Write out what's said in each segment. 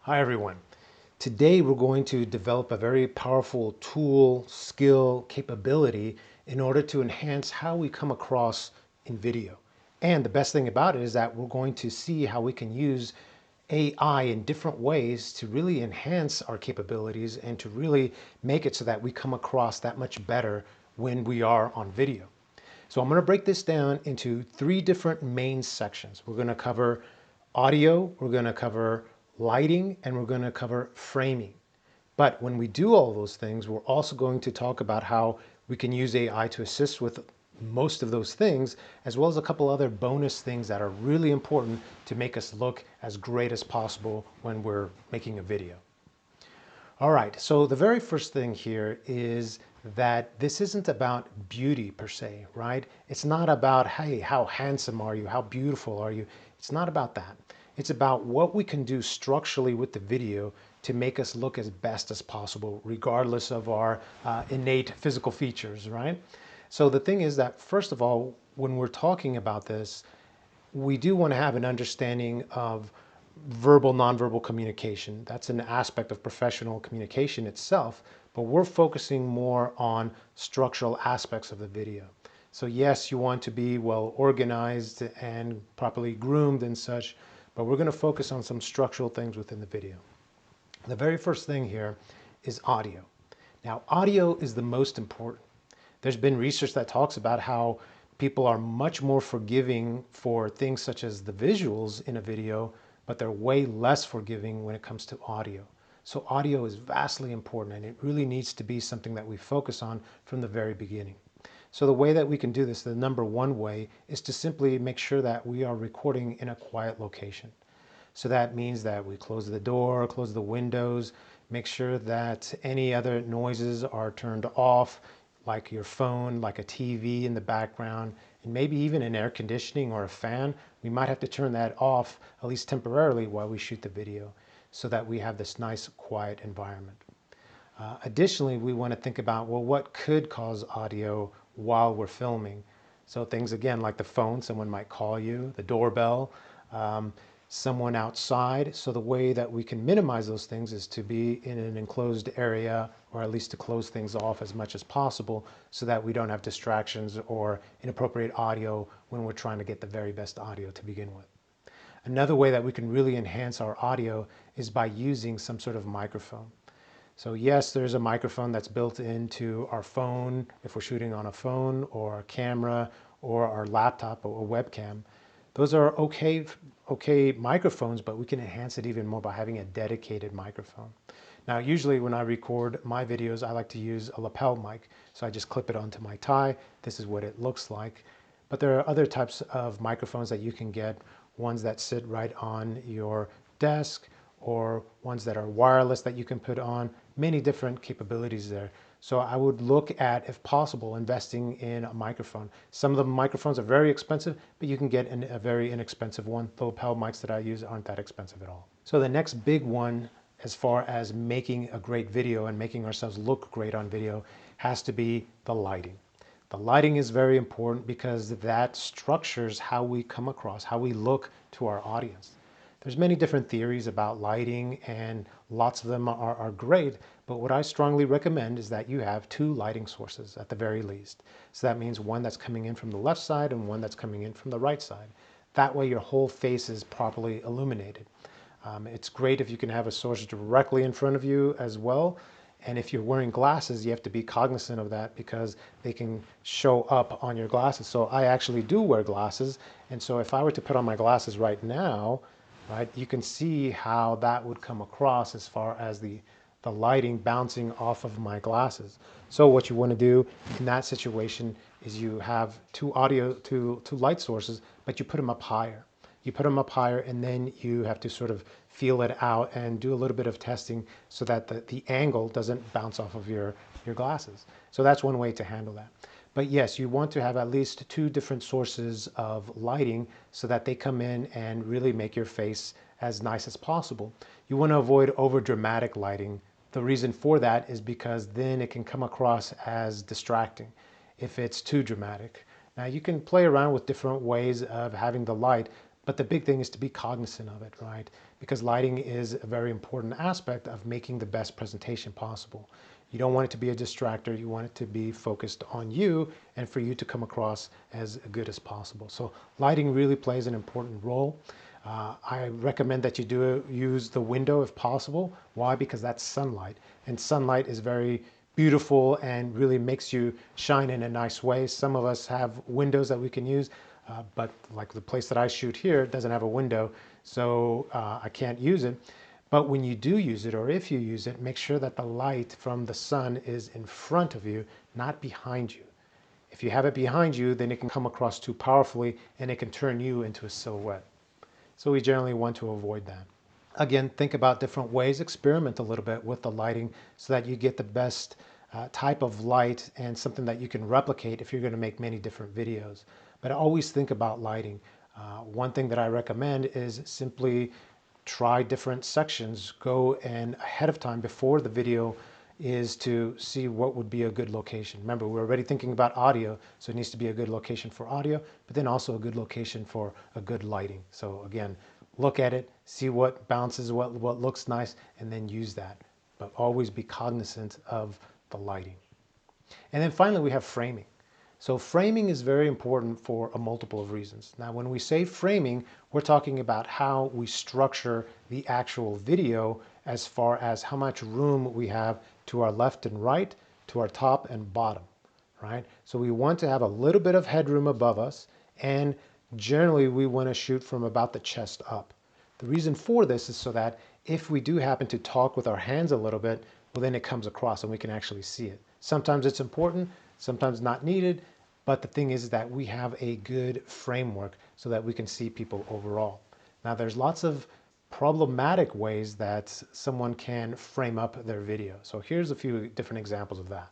Hi everyone. Today we're going to develop a very powerful tool, skill, capability in order to enhance how we come across in video. And the best thing about it is that we're going to see how we can use AI in different ways to really enhance our capabilities and to really make it so that we come across that much better when we are on video. So I'm going to break this down into three different main sections. We're going to cover audio, we're going to cover lighting, and we're going to cover framing. But when we do all those things, we're also going to talk about how we can use AI to assist with most of those things, as well as a couple other bonus things that are really important to make us look as great as possible when we're making a video. All right, so the very first thing here is that this isn't about beauty per se, right? It's not about, hey, how handsome are you? How beautiful are you? It's not about that. It's about what we can do structurally with the video to make us look as best as possible, regardless of our innate physical features, right? So the thing is that, first of all, when we're talking about this, we do want to have an understanding of verbal, nonverbal communication. That's an aspect of professional communication itself, but we're focusing more on structural aspects of the video. So yes, you want to be well organized and properly groomed and such, but we're going to focus on some structural things within the video. The very first thing here is audio. Now, audio is the most important. There's been research that talks about how people are much more forgiving for things such as the visuals in a video, but they're way less forgiving when it comes to audio. So audio is vastly important, and it really needs to be something that we focus on from the very beginning. So the way that we can do this, the number one way, is to simply make sure that we are recording in a quiet location. So that means that we close the door, close the windows, make sure that any other noises are turned off, like your phone, like a TV in the background, and maybe even an air conditioning or a fan. We might have to turn that off, at least temporarily, while we shoot the video, so that we have this nice, quiet environment. Additionally, we want to think about, well, what could cause audio while we're filming? So things, again, like the phone, someone might call you, the doorbell, someone outside. So the way that we can minimize those things is to be in an enclosed area, or at least to close things off as much as possible so that we don't have distractions or inappropriate audio when we're trying to get the very best audio to begin with. Another way that we can really enhance our audio is by using some sort of microphone. So yes, there's a microphone that's built into our phone if we're shooting on a phone or a camera or our laptop or a webcam. Those are okay microphones, but we can enhance it even more by having a dedicated microphone. Now, usually when I record my videos, I like to use a lapel mic. So I just clip it onto my tie. This is what it looks like. But there are other types of microphones that you can get, ones that sit right on your desk or ones that are wireless that you can put on, many different capabilities there. So I would look at, if possible, investing in a microphone. Some of the microphones are very expensive, but you can get a very inexpensive one. The lapel mics that I use aren't that expensive at all. So the next big one, as far as making a great video and making ourselves look great on video, has to be the lighting. The lighting is very important because that structures how we come across, how we look to our audience. There's many different theories about lighting, and lots of them are great, but what I strongly recommend is that you have two lighting sources at the very least. So that means one that's coming in from the left side and one that's coming in from the right side. That way your whole face is properly illuminated. It's great if you can have a source directly in front of you as well. And if you're wearing glasses, you have to be cognizant of that because they can show up on your glasses. So I actually do wear glasses. And so if I were to put on my glasses right now, right, you can see how that would come across as far as the lighting bouncing off of my glasses. So what you want to do in that situation is you have two light sources, but you put them up higher. You put them up higher, and then you have to sort of feel it out and do a little bit of testing so that the angle doesn't bounce off of your glasses. So that's one way to handle that. But yes, you want to have at least two different sources of lighting so that they come in and really make your face as nice as possible. You want to avoid over dramatic lighting. The reason for that is because then it can come across as distracting if it's too dramatic. Now you can play around with different ways of having the light, but the big thing is to be cognizant of it, right? because lighting is a very important aspect of making the best presentation possible. You don't want it to be a distractor. You want it to be focused on you and for you to come across as good as possible. So lighting really plays an important role. I recommend that you use the window if possible. Why? Because that's sunlight, and sunlight is very beautiful and really makes you shine in a nice way. Some of us have windows that we can use, but like the place that I shoot here doesn't have a window, so I can't use it. But when you do use it, or if you use it, make sure that the light from the sun is in front of you, not behind you. If you have it behind you, then it can come across too powerfully and it can turn you into a silhouette. So we generally want to avoid that. Again, think about different ways, experiment a little bit with the lighting so that you get the best type of light and something that you can replicate if you're going to make many different videos. But always think about lighting. One thing that I recommend is simply try different sections. Go and ahead of time before the video is to see what would be a good location. Remember, we're already thinking about audio, so it needs to be a good location for audio, but then also a good location for a good lighting. So again, look at it, see what bounces, what looks nice, and then use that. But always be cognizant of the lighting. And then finally, we have framing. So framing is very important for a multiple of reasons. Now, when we say framing, we're talking about how we structure the actual video as far as how much room we have to our left and right, to our top and bottom, right? So we want to have a little bit of headroom above us, and generally we want to shoot from about the chest up. The reason for this is so that if we do happen to talk with our hands a little bit, well, then it comes across and we can actually see it. Sometimes it's important, sometimes not needed, but the thing is that we have a good framework so that we can see people overall. Now, there's lots of problematic ways that someone can frame up their video. So here's a few different examples of that.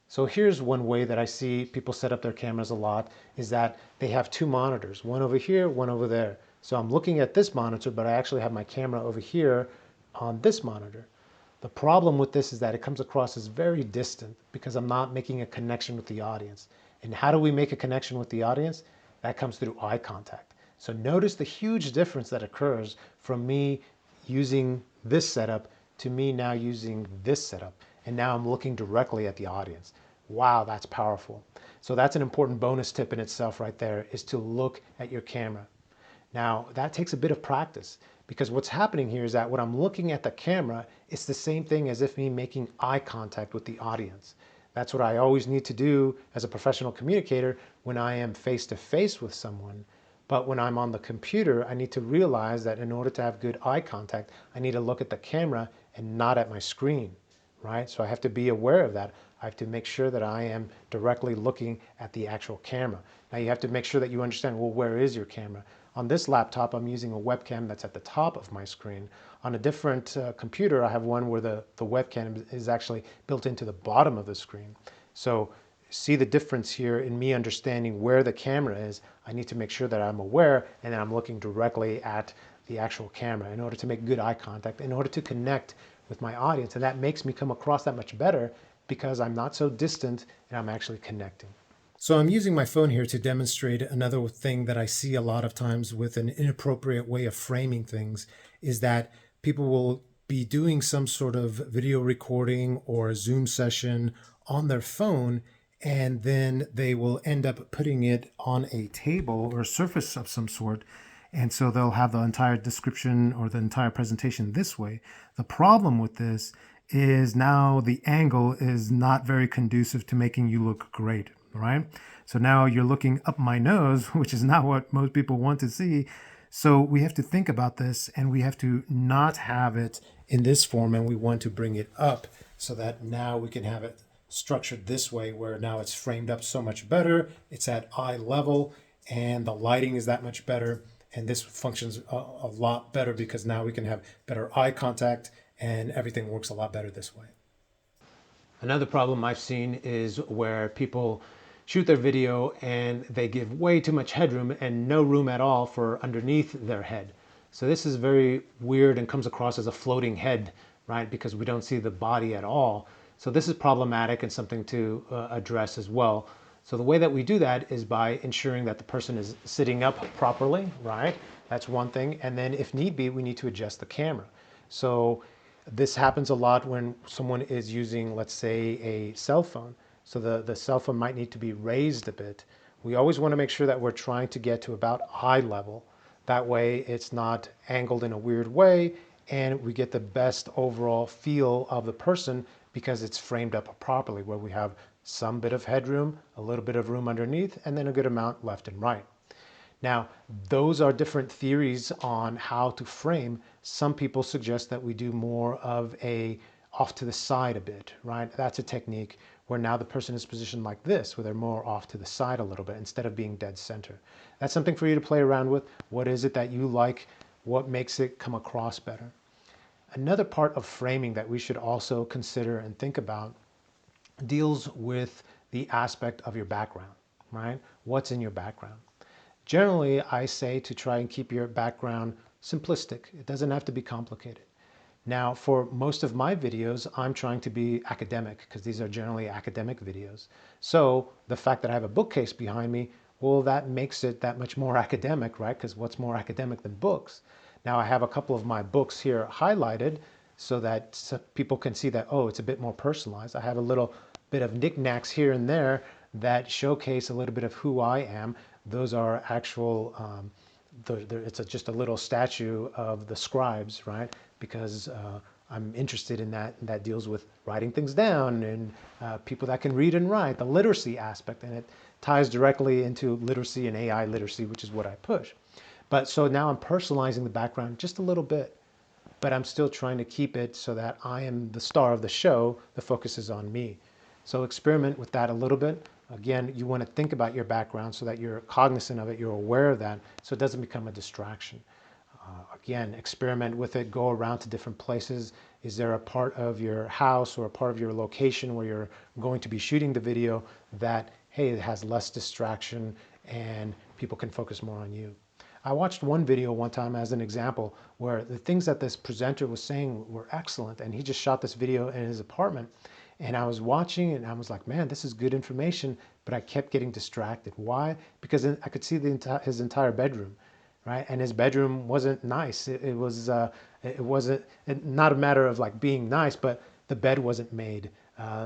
So here's one way that I see people set up their cameras a lot is that they have two monitors, one over here, one over there. So I'm looking at this monitor, but I actually have my camera over here on this monitor. The problem with this is that it comes across as very distant because I'm not making a connection with the audience. And how do we make a connection with the audience? That comes through eye contact. So notice the huge difference that occurs from me using this setup to me now using this setup. And now I'm looking directly at the audience. Wow, that's powerful. So that's an important bonus tip in itself right there, is to look at your camera. Now, that takes a bit of practice because what's happening here is that when I'm looking at the camera, it's the same thing as if me making eye contact with the audience. That's what I always need to do as a professional communicator when I am face to face with someone. But when I'm on the computer, I need to realize that in order to have good eye contact, I need to look at the camera and not at my screen, right? So I have to be aware of that. I have to make sure that I am directly looking at the actual camera. Now you have to make sure that you understand, well, where is your camera? On this laptop, I'm using a webcam that's at the top of my screen. On a different computer, I have one where the webcam is actually built into the bottom of the screen. So see the difference here in me understanding where the camera is. I need to make sure that I'm aware and that I'm looking directly at the actual camera in order to make good eye contact, in order to connect with my audience. And that makes me come across that much better because I'm not so distant and I'm actually connecting. So I'm using my phone here to demonstrate another thing that I see a lot of times with an inappropriate way of framing things is that people will be doing some sort of video recording or a Zoom session on their phone, and then they will end up putting it on a table or a surface of some sort. And so they'll have the entire description or the entire presentation this way. The problem with this is now the angle is not very conducive to making you look great, right? So now you're looking up my nose, which is not what most people want to see. So we have to think about this, and we have to not have it in this form, and we want to bring it up so that now we can have it structured this way where now it's framed up so much better. It's at eye level and the lighting is that much better. And this functions a lot better because now we can have better eye contact and everything works a lot better this way. Another problem I've seen is where people shoot their video and they give way too much headroom and no room at all for underneath their head. So this is very weird and comes across as a floating head, right? Because we don't see the body at all. So this is problematic and something to address as well. So the way that we do that is by ensuring that the person is sitting up properly, right? That's one thing. And then if need be, we need to adjust the camera. So this happens a lot when someone is using, let's say, a cell phone. So the cell phone might need to be raised a bit. We always want to make sure that we're trying to get to about eye level. That way it's not angled in a weird way and we get the best overall feel of the person because it's framed up properly, where we have some bit of headroom, a little bit of room underneath, and then a good amount left and right. Now, those are different theories on how to frame. Some people suggest that we do more of a off to the side a bit, right? That's a technique where now the person is positioned like this, where they're more off to the side a little bit instead of being dead center. That's something for you to play around with. What is it that you like? What makes it come across better? Another part of framing that we should also consider and think about deals with the aspect of your background, right? What's in your background? Generally, I say to try and keep your background simplistic. It doesn't have to be complicated. Now, for most of my videos, I'm trying to be academic because these are generally academic videos. So the fact that I have a bookcase behind me, well, that makes it that much more academic, right? Because what's more academic than books? Now, I have a couple of my books here highlighted so that people can see that, oh, it's a bit more personalized. I have a little bit of knickknacks here and there that showcase a little bit of who I am. Those are actual, it's just a little statue of the scribes, right? Because I'm interested in that, and that deals with writing things down and people that can read and write, the literacy aspect, and it ties directly into literacy and AI literacy, which is what I push. But so now I'm personalizing the background just a little bit, but I'm still trying to keep it so that I am the star of the show. The focus is on me. So experiment with that a little bit. Again, you want to think about your background so that you're cognizant of it, you're aware of that, so it doesn't become a distraction. Again, experiment with it, go around to different places. Is there a part of your house or a part of your location where you're going to be shooting the video that, hey, it has less distraction and people can focus more on you? I watched one video one time as an example where the things that this presenter was saying were excellent, and he just shot this video in his apartment. And I was watching and I was like, man, this is good information, but I kept getting distracted. Why? Because I could see his entire bedroom, right? And his bedroom wasn't nice. It wasn't not a matter of like being nice, but the bed wasn't made.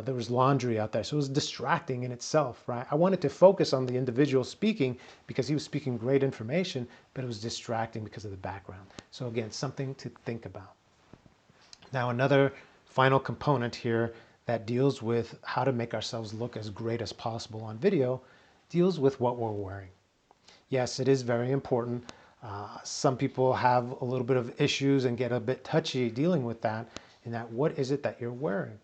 There was laundry out there. So it was distracting in itself, right? I wanted to focus on the individual speaking because he was speaking great information, but it was distracting because of the background. So again, something to think about. Now, another final component here that deals with how to make ourselves look as great as possible on video deals with what we're wearing. Yes, it is very important. Some people have a little bit of issues and get a bit touchy dealing with that, in that what is it that you're wearing?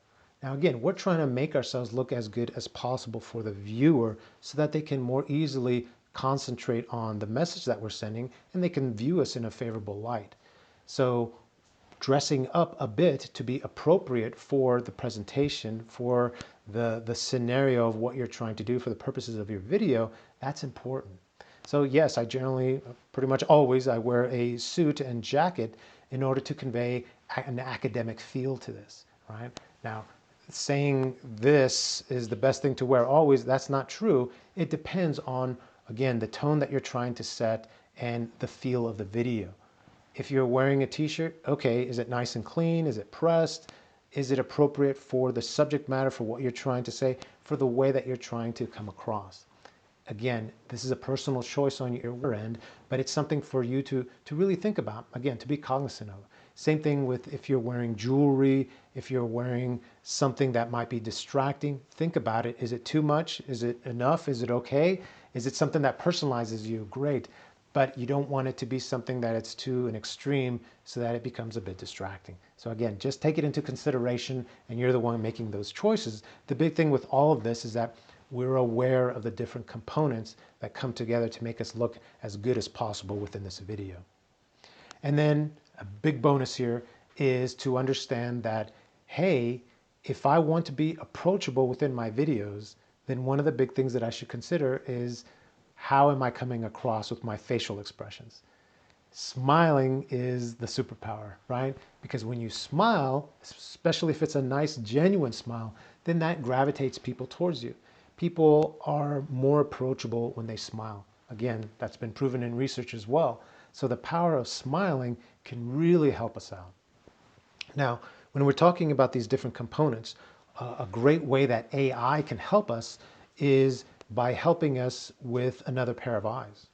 Now again, we're trying to make ourselves look as good as possible for the viewer so that they can more easily concentrate on the message that we're sending and they can view us in a favorable light. So dressing up a bit to be appropriate for the presentation, for the scenario of what you're trying to do for the purposes of your video, that's important. So yes, I generally, pretty much always, I wear a suit and jacket in order to convey an academic feel to this, right? Now, saying this is the best thing to wear always, that's not true. It depends on, again, the tone that you're trying to set and the feel of the video. If you're wearing a t-shirt, okay, is it nice and clean? Is it pressed? Is it appropriate for the subject matter, for what you're trying to say, for the way that you're trying to come across? Again, this is a personal choice on your end, but it's something for you to really think about, again, to be cognizant of. Same thing with if you're wearing jewelry, if you're wearing something that might be distracting, think about it. Is it too much? Is it enough? Is it okay? Is it something that personalizes you? Great. But you don't want it to be something that it's to an extreme so that it becomes a bit distracting. So again, just take it into consideration and you're the one making those choices. The big thing with all of this is that we're aware of the different components that come together to make us look as good as possible within this video. And then a big bonus here is to understand that, hey, if I want to be approachable within my videos, then one of the big things that I should consider is how am I coming across with my facial expressions? Smiling is the superpower, right? Because when you smile, especially if it's a nice, genuine smile, then that gravitates people towards you. people are more approachable when they smile. Again, that's been proven in research as well. So the power of smiling can really help us out. Now, when we're talking about these different components, a great way that AI can help us is by helping us with another pair of eyes.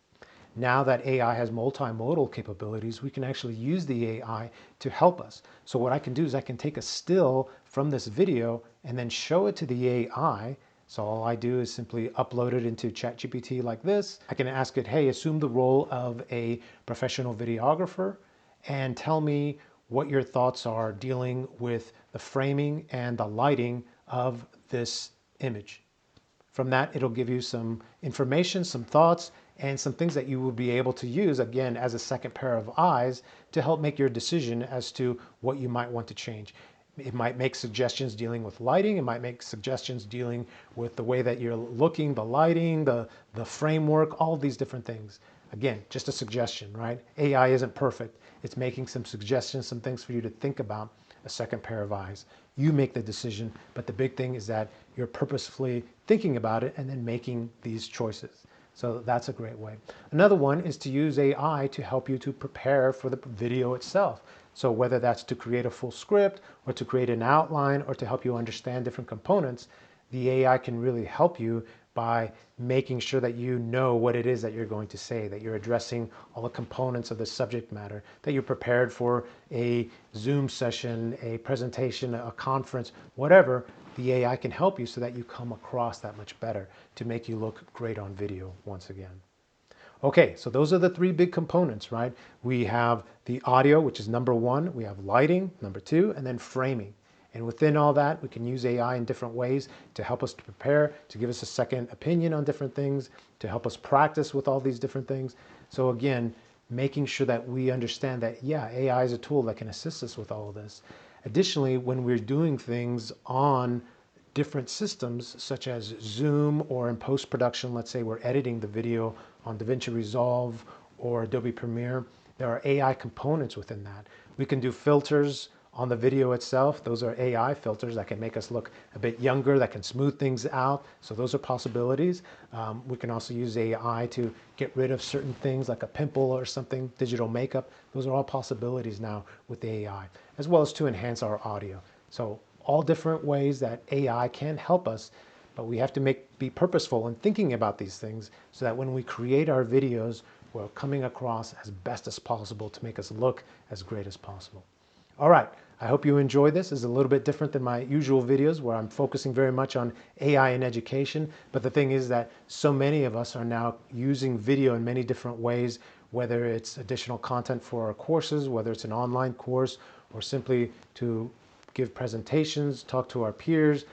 Now that AI has multimodal capabilities, we can actually use the AI to help us. So what I can do is I can take a still from this video and then show it to the AI. So all I do is simply upload it into ChatGPT like this. I can ask it, hey, assume the role of a professional videographer and tell me what your thoughts are dealing with the framing and the lighting of this image. From that, it'll give you some information, some thoughts, and some things that you will be able to use, again, as a second pair of eyes to help make your decision as to what you might want to change. It might make suggestions dealing with lighting. It might make suggestions dealing with the way that you're looking, the lighting, the framework, all of these different things. Again, just a suggestion, right? AI isn't perfect. It's making some suggestions, some things for you to think about, a second pair of eyes. You make the decision, but the big thing is that you're purposefully thinking about it and then making these choices. So that's a great way. Another one is to use AI to help you to prepare for the video itself. So whether that's to create a full script or to create an outline or to help you understand different components, the AI can really help you by making sure that you know what it is that you're going to say, that you're addressing all the components of the subject matter, that you're prepared for a Zoom session, a presentation, a conference, whatever. The AI can help you so that you come across that much better to make you look great on video once again. Okay, so those are the three big components, right? We have the audio, which is number one. We have lighting, number two, and then framing. And within all that, we can use AI in different ways to help us to prepare, to give us a second opinion on different things, to help us practice with all these different things. So again, making sure that we understand that, yeah, AI is a tool that can assist us with all of this. Additionally, when we're doing things on different systems such as Zoom or in post-production, let's say we're editing the video on DaVinci Resolve or Adobe Premiere, there are AI components within that. We can do filters on the video itself. Those are AI filters that can make us look a bit younger, that can smooth things out. So those are possibilities. We can also use AI to get rid of certain things like a pimple or something, digital makeup. Those are all possibilities now with the AI, as well as to enhance our audio. So all different ways that AI can help us, but we have to be purposeful in thinking about these things so that when we create our videos, we're coming across as best as possible to make us look as great as possible. All right, I hope you enjoy this. It's a little bit different than my usual videos where I'm focusing very much on AI in education. But the thing is that so many of us are now using video in many different ways, whether it's additional content for our courses, whether it's an online course, or simply to give presentations, talk to our peers.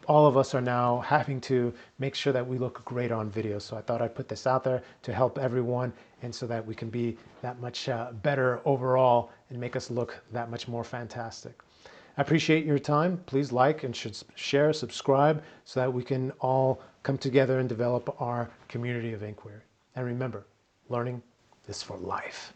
All of us are now having to make sure that we look great on video. So I thought I'd put this out there to help everyone and so that we can be that much better overall and make us look that much more fantastic. I appreciate your time. Please like and share, subscribe so that we can all come together and develop our community of inquiry. And remember, learning is for life.